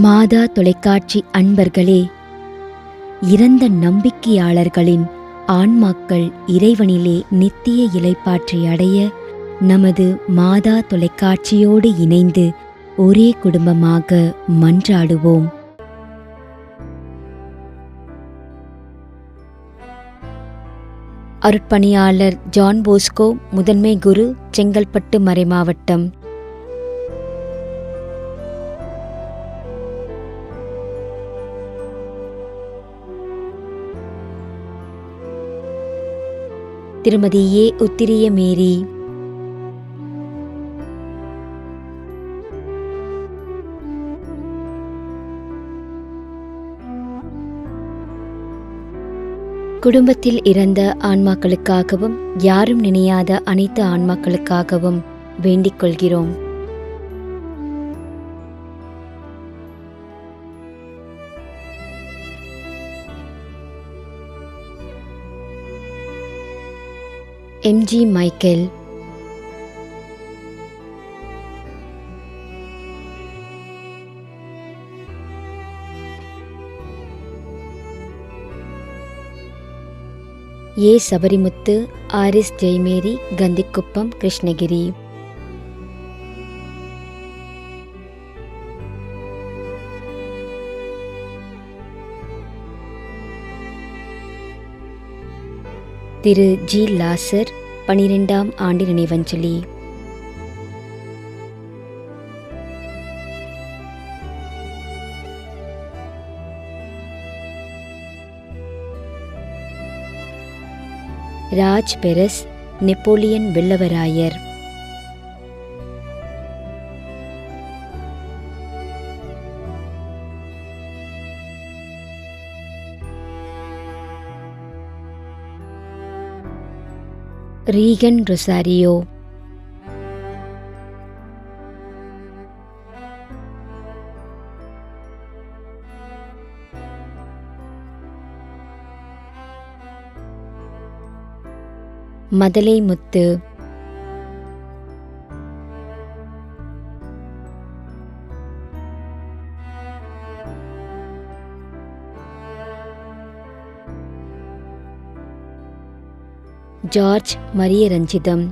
மாதா தொலைக்காட்சி அன்பர்களே, இறந்த நம்பிக்கையாளர்களின் ஆன்மாக்கள் இறைவனிலே நித்திய இளைப்பாற்றி அடைய நமது மாதா தொலைக்காட்சியோடு இணைந்து ஒரே குடும்பமாக மன்றாடுவோம். அருட்பணியாளர் ஜான் போஸ்கோ, முதன்மை குரு, செங்கல்பட்டு மறைமாவட்டம். திருமதி ஏ. உத்திரிய மேரி, குடும்பத்தில் இறந்த ஆன்மாக்களுக்காகவும் யாரும் நினையாத அனைத்து ஆன்மாக்களுக்காகவும் வேண்டிக் கொள்கிறோம். M G. Michael, A. Sabarimuthu, R S. Jayamary, Kandhikuppam, Krishnagiri. Thiru G. Lazar, 12ஆம் ஆண்டு நினைவஞ்சலி. ராஜ் பெரஸ், நெப்போலியன் வெள்ளவராயர். ரீகன் ரொசாரியோ, மதலை முத்து, ஜார்ஜ் மரிய ரஞ்சிதம்,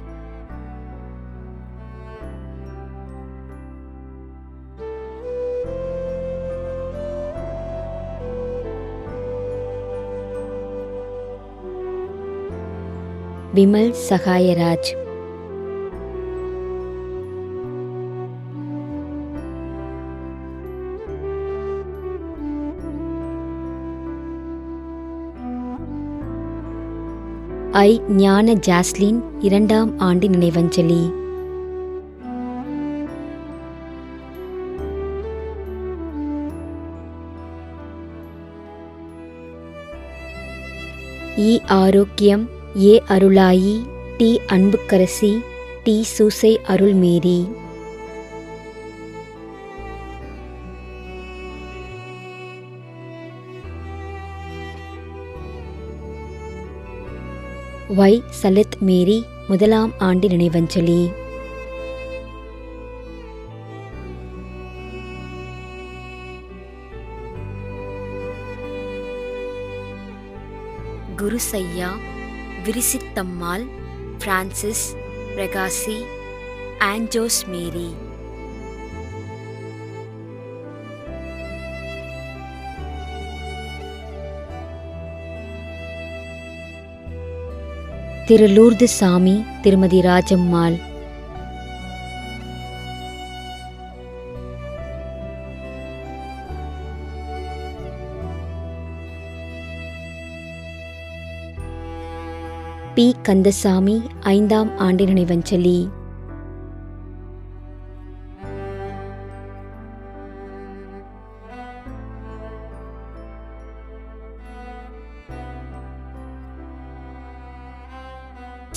விமல் சகாயராஜ், ஐ. ஞான ஜாஸ்லின், 2ஆம் ஆண்டு நினைவஞ்சலி. E. Arockiam, A. Arulayi, T. Anbukkarasi, T. Soosai Arulmary. Y. Salath Mary, 1ஆம் ஆண்டு நினைவஞ்சலி. குருசையா, விரிசித்தம்மாள், பிரான்சிஸ், பிரகாசி, ஆஞ்சோஸ் மேரி. திரு லூர்து சாமி, திருமதி ராஜம்மாள். பி. கந்தசாமி, 5ஆம் ஆண்டு நினைவஞ்சலி.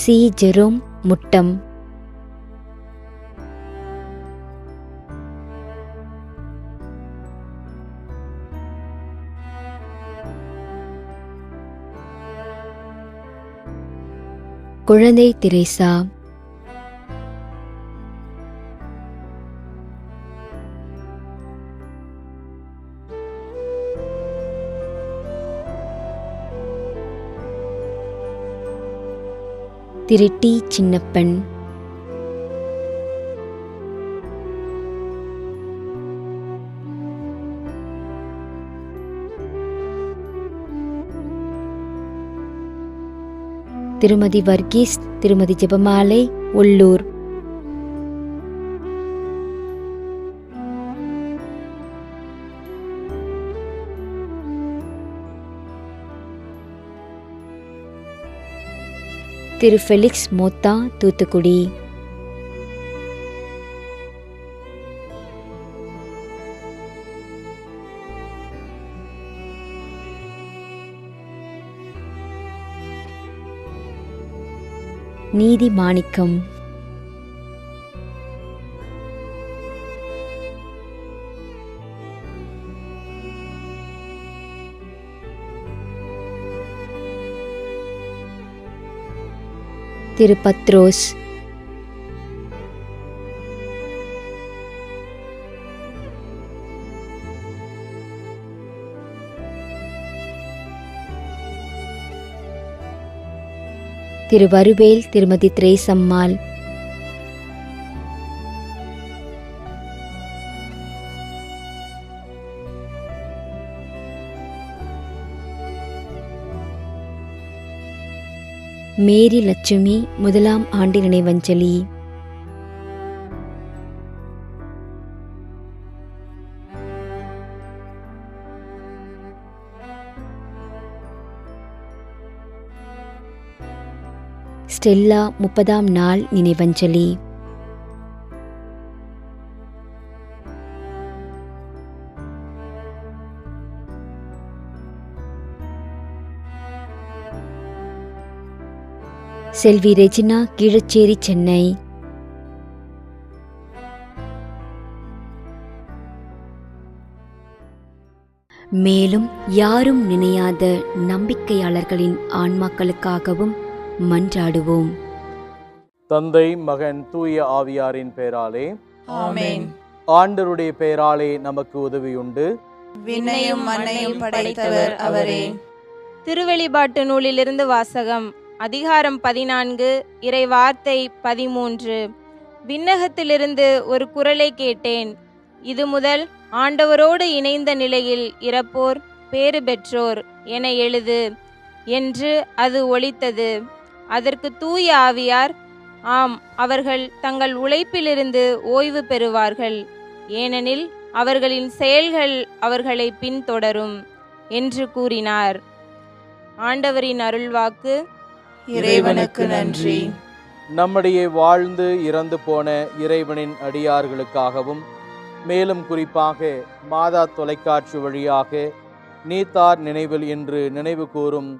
சி. ஜெரோம், முட்டம். குழந்தை திரேசா, திரு டி சின்னப்பன், திருமதி வர்கீஸ், திருமதி ஜெபமாலை, உள்ளூர். திரு ஃபெலிக்ஸ் மோத்தா, தூத்துக்குடி. நீதி மாணிக்கம், திரு பத்ரோஸ், திரு வருவேல், திருமதி திரேசம்மாள், மேரி லட்சுமி, முதலாம் ஆண்டு நினைவஞ்சலி. ஸ்டெல்லா, 30ஆம் நாள் நினைவஞ்சலி. செல்வி ரெஜினா, கீழச்சேரி, சென்னை. மேலும் யாரும் நினையாத நம்பிக்கையாளர்களின் ஆன்மாக்களுக்காகவும் மன்றாடுவோம். தந்தை, மகன், தூய ஆவியாரின் பெயராலே ஆமென். ஆண்டவருடைய பெயராலே நமக்கு உதவியுண்டு. விண்ணையும் மண்ணையும் படைத்தவர் அவரே. திருவெளிப்பாட்டு நூலிலிருந்து வாசகம். அதிகாரம் 14, இறை வார்த்தை 13. விண்ணகத்திலிருந்து ஒரு குரலை கேட்டேன். இது முதல் ஆண்டவரோடு இணைந்த நிலையில் இறப்போர் பேறு பெற்றோர் என எழுது என்று அது ஒலித்தது. அதற்கு தூய ஆவியார், ஆம், அவர்கள் தங்கள் உழைப்பிலிருந்து ஓய்வு பெறுவார்கள், ஏனெனில் அவர்களின் செயல்கள் அவர்களை பின்தொடரும் என்று கூறினார். ஆண்டவரின் அருள்வாக்கு. இறைவனுக்கு நன்றி. நம்முடைய வாழ்ந்து இறந்து போன இறைவனின் அடியார்களுக்காகவும், மேலும் குறிப்பாக மாதா தொலைக்காட்சி வழியாக நீத்தார் நினைவில் என்று நினைவு கூறும்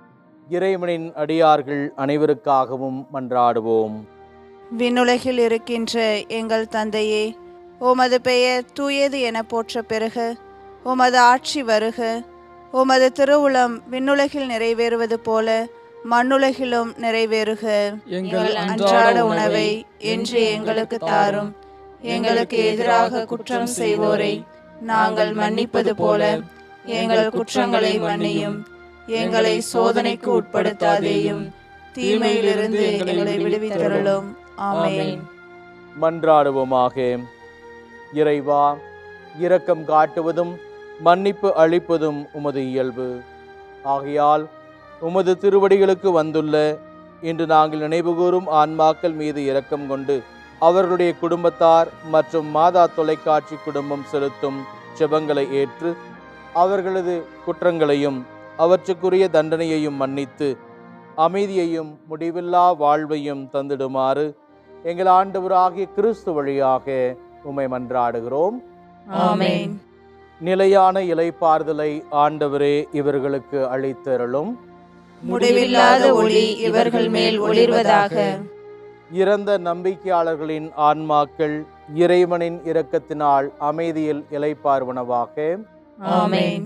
இறைவனின் அடியார்கள் அனைவருக்காகவும் மன்றாடுவோம். விண்ணுலகில் இருக்கின்ற எங்கள் தந்தையே, உமது பெயர் தூயது என போற்ற பெறுக. உமது ஆட்சி வருக. உமது திருவுளம் விண்ணுலகில் நிறைவேறுவது போல மண்ணுலகிலும் நிறைவேறுக. எங்கள் அன்றாட உணவை இன்று எங்களுக்கு தாரும். எங்களுக்கு எதிராக குற்றம் செய்வோரை நாங்கள் மன்னிப்பது போல எங்கள் குற்றங்களை மன்னியும். எங்களை சோதனைக்கு உட்படுத்தாதேயும், தீமையிலிருந்து எங்களை விடுவித்தருளும். ஆமென். மன்றாடுவோமாக. இறைவா, இரக்கம் காட்டுவதும் மன்னிப்பு அளிப்பதும் உமது இயல்பு. ஆகையால் உமது திருவடிகளுக்கு வந்துள்ள இன்று நாங்கள் நினைவுகூரும் ஆன்மாக்கள் மீது இரக்கம் கொண்டு அவர்களுடைய குடும்பத்தார் மற்றும் மாதா தொலைக்காட்சி குடும்பம் செலுத்தும் ஜெபங்களை ஏற்று அவர்களது குற்றங்களையும் அவற்றுக்குரிய தண்டனையையும் மன்னித்து அமைதியையும் முடிவில்லா வாழ்வையும் தந்திடுமாறு எங்கள் ஆண்டவராகிய கிறிஸ்து வழியாக உம்மை மன்றாடுகிறோம். ஆமென். நிலையான இளைப்பாறுதலை ஆண்டவரே இவர்களுக்கு அளித்தருளும். முடிவில்லாத ஒளி இவர்கள் மேல் ஒளிர்வதாக. இறந்த நம்பிக்கையாளர்களின் ஆன்மாக்கள் இறைவனின் இரக்கத்தினால் அமைதியில் இளைப்பாறுவனவாக. ஆமென்.